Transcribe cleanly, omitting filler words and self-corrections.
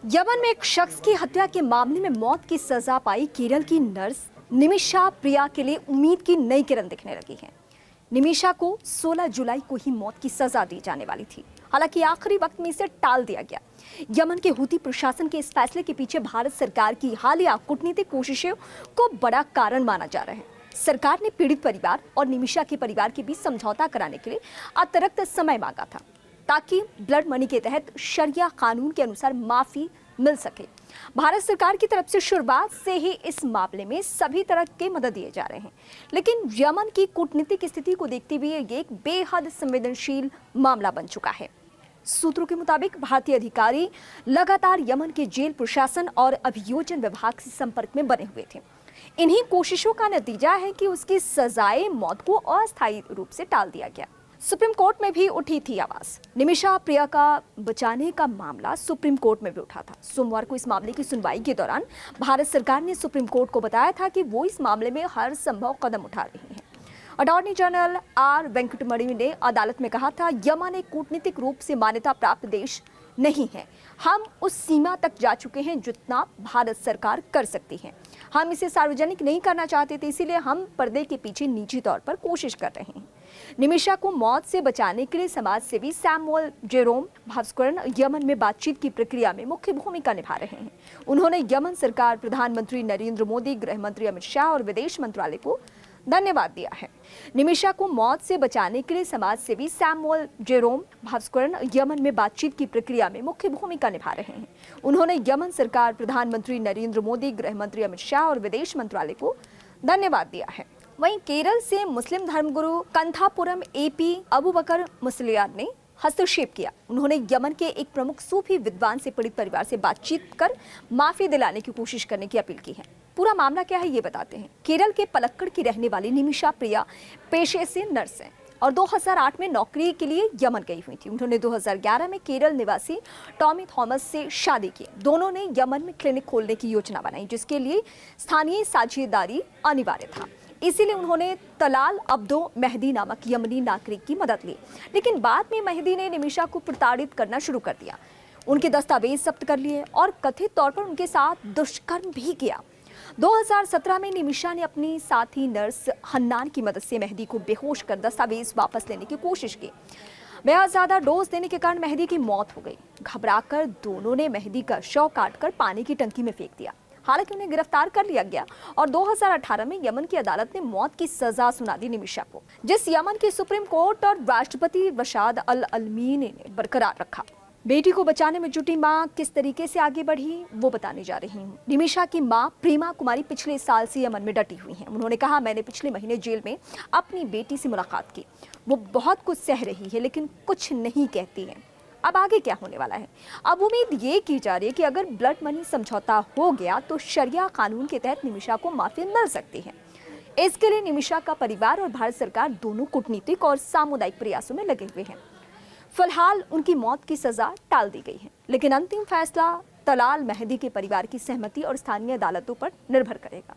Yemen में एक शख्स की हत्या के मामले में मौत की सजा पाई केरल की नर्स निमिषा प्रिया के लिए उम्मीद की नई किरण दिखने लगी है। निमिषा को 16 जुलाई को ही मौत की सजा दी जाने वाली थी, हालांकि आखिरी वक्त में इसे टाल दिया गया। यमन के हूती प्रशासन के इस फैसले के पीछे भारत सरकार की हालिया कूटनीतिक कोशिशों को बड़ा कारण माना जा रहा है। सरकार ने पीड़ित परिवार और निमिषा के परिवार के बीच समझौता कराने के लिए अतिरिक्त समय मांगा था, ताकि ब्लड मनी के तहत शरिया कानून के अनुसार माफी मिल सके। भारत सरकार की तरफ से शुरुआत से ही इस मामले में सभी तरह के मदद दिए जा रहे हैं, लेकिन यमन की कूटनीतिक स्थिति को देखते हुए ये एक बेहद संवेदनशील मामला बन चुका है। सूत्रों के मुताबिक भारतीय अधिकारी लगातार यमन के जेल प्रशासन और अभियोजन विभाग से संपर्क में बने हुए थे। इन्हीं कोशिशों का नतीजा है कि उसकी सजाए मौत को अस्थायी रूप से टाल दिया गया। सुप्रीम कोर्ट में भी उठी थी आवाज। निमिषा प्रिया का बचाने का मामला सुप्रीम कोर्ट में भी उठा था। सोमवार को इस मामले की सुनवाई के दौरान भारत सरकार ने सुप्रीम कोर्ट को बताया था कि वो इस मामले में हर संभव कदम उठा रही है। अटॉर्नी जनरल आर वेंकटमणि ने अदालत में कहा था, यमन एक कूटनीतिक रूप से मान्यता प्राप्त देश नहीं है। हम उस सीमा तक जा चुके हैं जितना भारत सरकार कर सकती है। हम इसे सार्वजनिक नहीं करना चाहते थे, इसीलिए हम पर्दे के पीछे निजी तौर पर कोशिश कर रहे हैं। निमिषा को मौत से बचाने के लिए समाज सेवी सैमुअल जेरोम भास्करन यमन में बातचीत की प्रक्रिया में मुख्य भूमिका निभा रहे हैं। उन्होंने यमन सरकार, प्रधानमंत्री नरेंद्र मोदी, गृह मंत्री अमित शाह और विदेश मंत्रालय को धन्यवाद दिया है। निमिषा को मौत से बचाने के लिए समाज सेवी सैमुअल जेरोम भास्करन यमन में बातचीत की प्रक्रिया में मुख्य भूमिका निभा रहे हैं। उन्होंने यमन सरकार, प्रधानमंत्री नरेंद्र मोदी, गृह मंत्री अमित शाह और विदेश मंत्रालय को धन्यवाद दिया है। वहीं केरल से मुस्लिम धर्मगुरु कंथापुरम एपी अबू बकर मुसलियार ने हस्तक्षेप किया। उन्होंने यमन के एक प्रमुख सूफी विद्वान से पीड़ित परिवार से बातचीत कर माफी दिलाने की कोशिश करने की अपील की है। पूरा मामला क्या है ये बताते हैं। केरल के पलक्कड़ की रहने वाली निमिषा प्रिया पेशे से नर्स है और 2008 में नौकरी के लिए यमन गई हुई थी। उन्होंने 2011 में केरल निवासी टॉमी थॉमस से शादी की। दोनों ने यमन में क्लिनिक खोलने की योजना बनाई, जिसके लिए स्थानीय साझेदारी अनिवार्य था। इसीलिए उन्होंने तलाल अब्दो मेहदी नामक यमनी नागरिक की मदद ली, लेकिन बाद में मेहदी ने निमिषा को प्रताड़ित करना शुरू कर दिया। उनके दस्तावेज जब्त कर लिए और कथित तौर पर उनके साथ दुष्कर्म भी किया। 2017 में निमिषा ने अपनी साथी नर्स हन्नान की मदद से मेहदी को बेहोश कर दस्तावेज वापस लेने की कोशिश की। बेहद ज्यादा डोज देने के कारण मेहदी की मौत हो गई। घबराकर दोनों ने मेहदी का शव काटकर पानी की टंकी में फेंक दिया। हालांकि उन्हें गिरफ्तार कर लिया गया और 2018 में यमन की अदालत ने मौत की सजा सुना दी निमिषा को, जिस यमन की सुप्रीम कोर्ट और राष्ट्रपति रशाद अल अलमीन ने बरकरार रखा। बेटी को बचाने में जुटी मां किस तरीके से आगे बढ़ी वो बताने जा रही हूँ। निमिषा की मां प्रेमा कुमारी पिछले साल से यमन में डटी हुई हैं। उन्होंने कहा, मैंने पिछले महीने जेल में अपनी बेटी से मुलाकात की। वो बहुत कुछ सह रही है लेकिन कुछ नहीं कहती है। अब आगे क्या होने वाला है? अब उम्मीद ये की जा रही है कि अगर ब्लड मनी समझौता हो गया तो शरिया कानून के तहत निमिषा को माफी मिल सकती है। इसके लिए निमिषा का परिवार और भारत सरकार दोनों कूटनीतिक और सामुदायिक प्रयासों में लगे हुए हैं। फिलहाल उनकी मौत की सजा टाल दी गई है, लेकिन अंतिम फैसला तलाल मेहदी के परिवार की सहमति और स्थानीय अदालतों पर निर्भर करेगा।